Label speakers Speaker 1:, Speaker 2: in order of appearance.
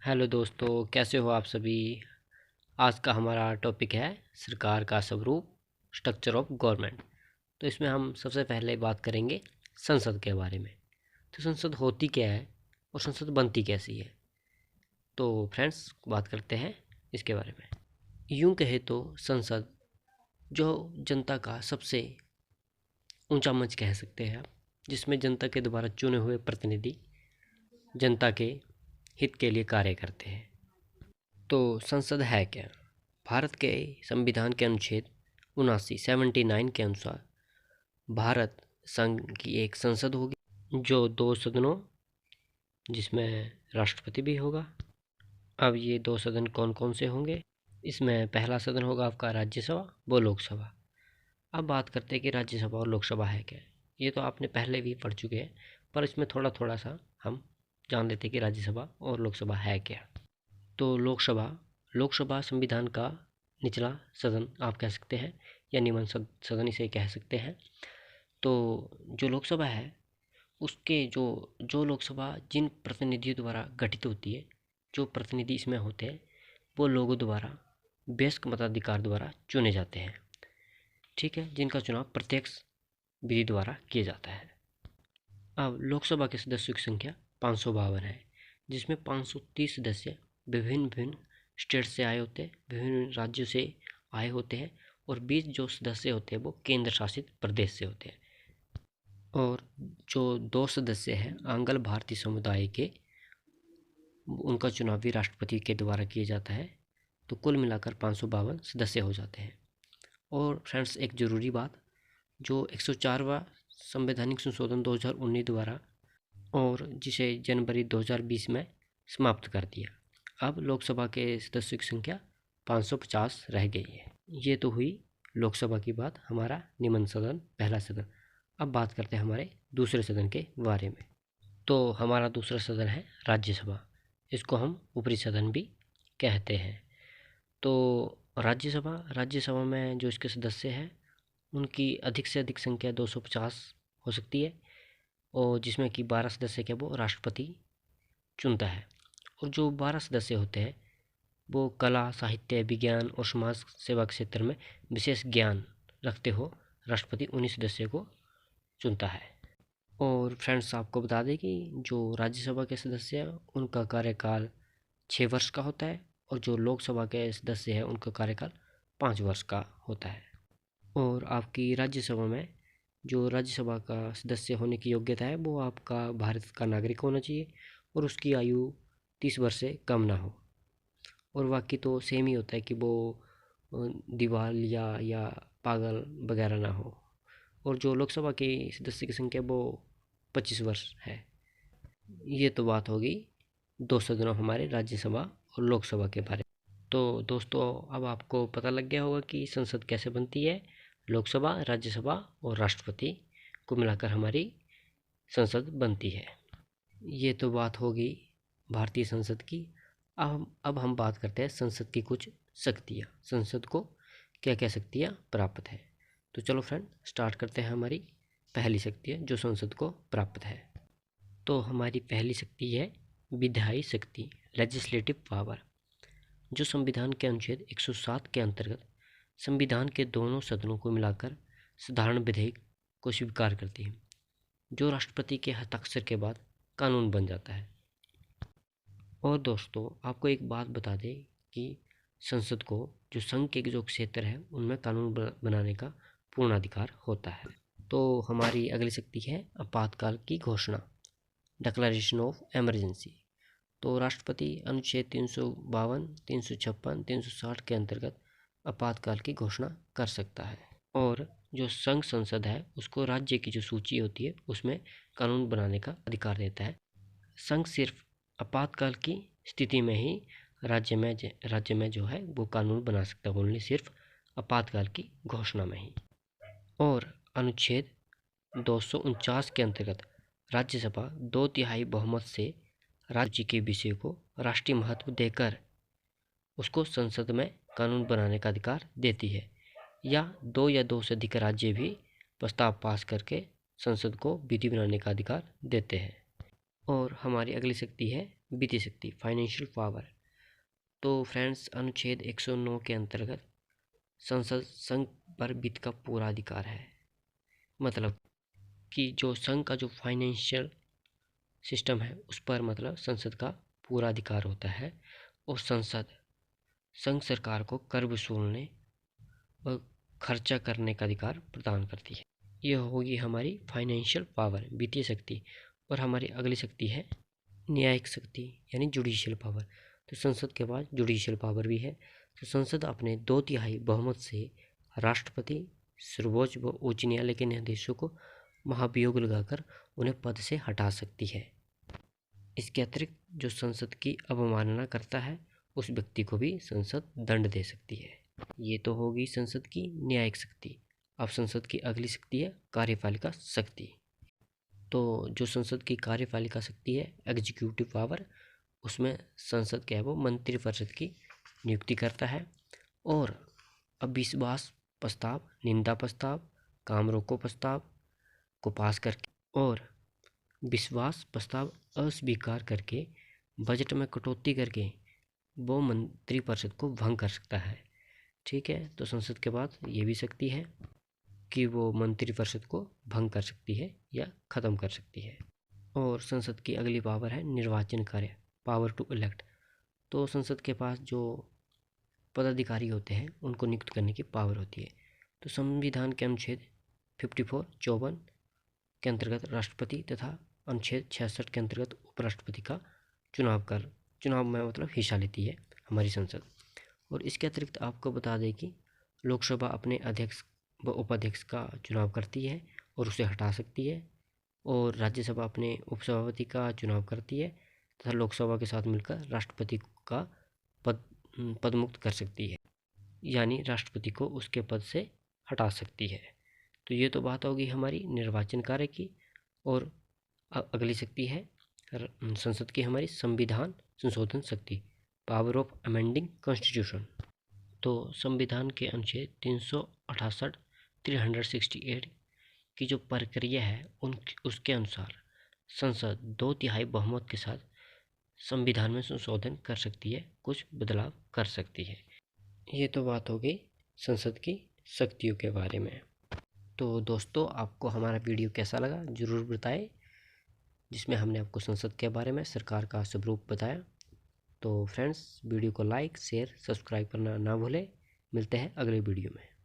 Speaker 1: Hello दोस्तों, कैसे हो आप सभी। आज का हमारा टॉपिक है सरकार का स्वरूप, स्ट्रक्चर ऑफ गवर्नमेंट। तो इसमें हम सबसे पहले बात करेंगे संसद के बारे में। तो संसद होती क्या है और संसद बनती कैसी है। तो फ्रेंड्स, बात करते हैं इसके बारे में। यूं कहे तो संसद जो जनता का सबसे ऊंचा मंच कह सकते हैं आप, जिसमें जनता के द्वारा चुने हुए प्रतिनिधि जनता के हित के लिए कार्य करते हैं। तो संसद है क्या। भारत के संविधान के अनुच्छेद 79 के अनुसार भारत संघ की एक संसद होगी जो 2 सदनों, जिसमें राष्ट्रपति भी होगा। अब ये 2 सदन कौन कौन से होंगे। इसमें पहला सदन होगा आपका राज्यसभा, वो लोकसभा। अब बात करते हैं कि राज्यसभा और लोकसभा है क्या। ये तो आपने पहले भी पढ़ चुके हैं, पर इसमें थोड़ा थोड़ा सा हम जान लेते हैं कि राज्यसभा और लोकसभा है क्या। तो लोकसभा लोकसभा संविधान का निचला सदन आप कह सकते हैं, या निम्न सदन इसे कह सकते हैं। तो जो लोकसभा है उसके जो जो लोकसभा जिन प्रतिनिधियों द्वारा गठित होती है, जो प्रतिनिधि इसमें होते हैं वो लोगों द्वारा वयस्क मताधिकार द्वारा चुने जाते हैं। ठीक है, जिनका चुनाव प्रत्यक्ष विधि द्वारा किया जाता है। अब लोकसभा के सदस्यों की संख्या 552 है, जिसमें 530 सदस्य विभिन्न विभिन्न स्टेट से आए होते हैं, विभिन्न राज्यों से आए होते हैं, और 20 जो सदस्य होते हैं वो केंद्र शासित प्रदेश से होते हैं। और जो 2 सदस्य हैं आंग्ल भारतीय समुदाय के, उनका चुनाव भी राष्ट्रपति के द्वारा किया जाता है। तो कुल मिलाकर 552 सदस्य हो जाते हैं। और फ्रेंड्स, एक ज़रूरी बात, जो 104वां संवैधानिक संशोधन 2019 द्वारा, और जिसे जनवरी 2020 में समाप्त कर दिया, अब लोकसभा के सदस्यों की संख्या 550 रह गई है। ये तो हुई लोकसभा की बात, हमारा निम्न सदन, पहला सदन। अब बात करते हैं हमारे दूसरे सदन के बारे में। तो हमारा दूसरा सदन है राज्यसभा। इसको हम ऊपरी सदन भी कहते हैं। तो राज्यसभा में जो इसके सदस्य हैं उनकी अधिक से अधिक संख्या 250 हो सकती है, और जिसमें कि 12 सदस्य के वो राष्ट्रपति चुनता है। और जो 12 सदस्य होते हैं वो कला, साहित्य, विज्ञान और समाज सेवा क्षेत्र में विशेष ज्ञान रखते हो राष्ट्रपति उन्हीं सदस्यों को चुनता है। और फ्रेंड्स, आपको बता दें कि जो राज्यसभा के सदस्य हैं उनका कार्यकाल 6 वर्ष का होता है, और जो लोकसभा के सदस्य हैं उनका कार्यकाल 5 वर्ष का होता है। और आपकी राज्यसभा में जो राज्यसभा का सदस्य होने की योग्यता है वो आपका भारत का नागरिक होना चाहिए, और उसकी आयु 30 वर्ष से कम ना हो। और बाकी तो सेम ही होता है कि वो दिवालिया या पागल वगैरह ना हो। और जो लोकसभा की सदस्य की संख्या वो 25 वर्ष है। ये तो बात होगी 2 सदनों हमारे राज्यसभा और लोकसभा के बारे में। तो दोस्तों, अब आपको पता लग गया होगा कि संसद कैसे बनती है। लोकसभा, राज्यसभा और राष्ट्रपति को मिलाकर हमारी संसद बनती है। ये तो बात होगी भारतीय संसद की। अब हम बात करते हैं संसद की कुछ शक्तियाँ, संसद को क्या क्या शक्तियाँ प्राप्त है। तो चलो फ्रेंड, स्टार्ट करते हैं हमारी पहली शक्ति है जो संसद को प्राप्त है। तो हमारी पहली शक्ति है विधायी शक्ति, लेजिस्लेटिव पावर, जो संविधान के अनुच्छेद 107 के अंतर्गत संविधान के दोनों सदनों को मिलाकर साधारण विधेयक को स्वीकार करती है, जो राष्ट्रपति के हस्ताक्षर के बाद कानून बन जाता है। और दोस्तों, आपको एक बात बता दें कि संसद को जो संघ के जो क्षेत्र है उनमें कानून बनाने का पूर्ण अधिकार होता है। तो हमारी अगली शक्ति है आपातकाल की घोषणा, डिक्लेरेशन ऑफ इमरजेंसी। तो राष्ट्रपति अनुच्छेद 352, 356, 360 के अंतर्गत आपातकाल की घोषणा कर सकता है। और जो संघ संसद है उसको राज्य की जो सूची होती है उसमें कानून बनाने का अधिकार देता है। संघ सिर्फ आपातकाल की स्थिति में ही राज्य में जो है वो कानून बना सकता है, ओनली सिर्फ आपातकाल की घोषणा में ही। और अनुच्छेद 249 के अंतर्गत राज्यसभा 2/3 बहुमत से राज्य के विषय को राष्ट्रीय महत्व देकर उसको संसद में कानून बनाने का अधिकार देती है, या 2 या 2 से अधिक राज्य भी प्रस्ताव पास करके संसद को विधि बनाने का अधिकार देते हैं। और हमारी अगली शक्ति है वित्तीय शक्ति, फाइनेंशियल पावर। तो फ्रेंड्स, अनुच्छेद 109 के अंतर्गत संसद संघ पर वित्त का पूरा अधिकार है। मतलब कि जो संघ का जो फाइनेंशियल सिस्टम है उस पर मतलब संसद का पूरा अधिकार होता है, और संसद संघ सरकार को कर वसूलने और खर्चा करने का अधिकार प्रदान करती है। यह होगी हमारी फाइनेंशियल पावर, वित्तीय शक्ति। और हमारी अगली शक्ति है न्यायिक शक्ति, यानी जुडिशियल पावर। तो संसद के बाद जुडिशियल पावर भी है। तो संसद अपने 2/3 बहुमत से राष्ट्रपति, सर्वोच्च व उच्च न्यायालय के न्यायाधीशों को महाभियोग लगाकर उन्हें पद से हटा सकती है। इसके अतिरिक्त जो संसद की अवमानना करता है उस व्यक्ति को भी संसद दंड दे सकती है। ये तो होगी संसद की न्यायिक शक्ति। अब संसद की अगली शक्ति है कार्यपालिका शक्ति। तो जो संसद की कार्यपालिका शक्ति है, एग्जीक्यूटिव पावर, उसमें संसद क्या है वो मंत्रिपरिषद की नियुक्ति करता है, और अविश्वास प्रस्ताव, निंदा प्रस्ताव, काम रोको प्रस्ताव को पास करके और विश्वास प्रस्ताव अस्वीकार करके बजट में कटौती करके वो मंत्रिपरिषद को भंग कर सकता है। ठीक है, तो संसद के बाद ये भी शक्ति है कि वो मंत्रिपरिषद को भंग कर सकती है या ख़त्म कर सकती है। और संसद की अगली पावर है निर्वाचन कार्य, पावर टू इलेक्ट। तो संसद के पास जो पदाधिकारी होते हैं उनको नियुक्त करने की पावर होती है। तो संविधान के अनुच्छेद 54(54) के अंतर्गत राष्ट्रपति तथा अनुच्छेद 66 के अंतर्गत उपराष्ट्रपति का चुनाव में मतलब हिस्सा लेती है हमारी संसद। और इसके अतिरिक्त आपको बता दें कि लोकसभा अपने अध्यक्ष व उपाध्यक्ष का चुनाव करती है और उसे हटा सकती है, और राज्यसभा अपने उपसभापति का चुनाव करती है तथा लोकसभा के साथ मिलकर राष्ट्रपति का पदमुक्त कर सकती है, यानी राष्ट्रपति को उसके पद से हटा सकती है। तो ये तो बात होगी हमारी निर्वाचन कार्य की। और अगली शक्ति है संसद की हमारी संविधान संशोधन शक्ति, पावर ऑफ अमेंडिंग कॉन्स्टिट्यूशन। तो संविधान के अनुच्छेद 368, 368 की जो प्रक्रिया है उसके अनुसार संसद 2/3 बहुमत के साथ संविधान में संशोधन कर सकती है, कुछ बदलाव कर सकती है। ये तो बात हो गई संसद की शक्तियों के बारे में। तो दोस्तों, आपको हमारा वीडियो कैसा लगा ज़रूर बताएं, जिसमें हमने आपको संसद के बारे में सरकार का स्वरूप बताया। तो फ्रेंड्स, वीडियो को लाइक, शेयर, सब्सक्राइब करना ना भूलें। मिलते हैं अगले वीडियो में।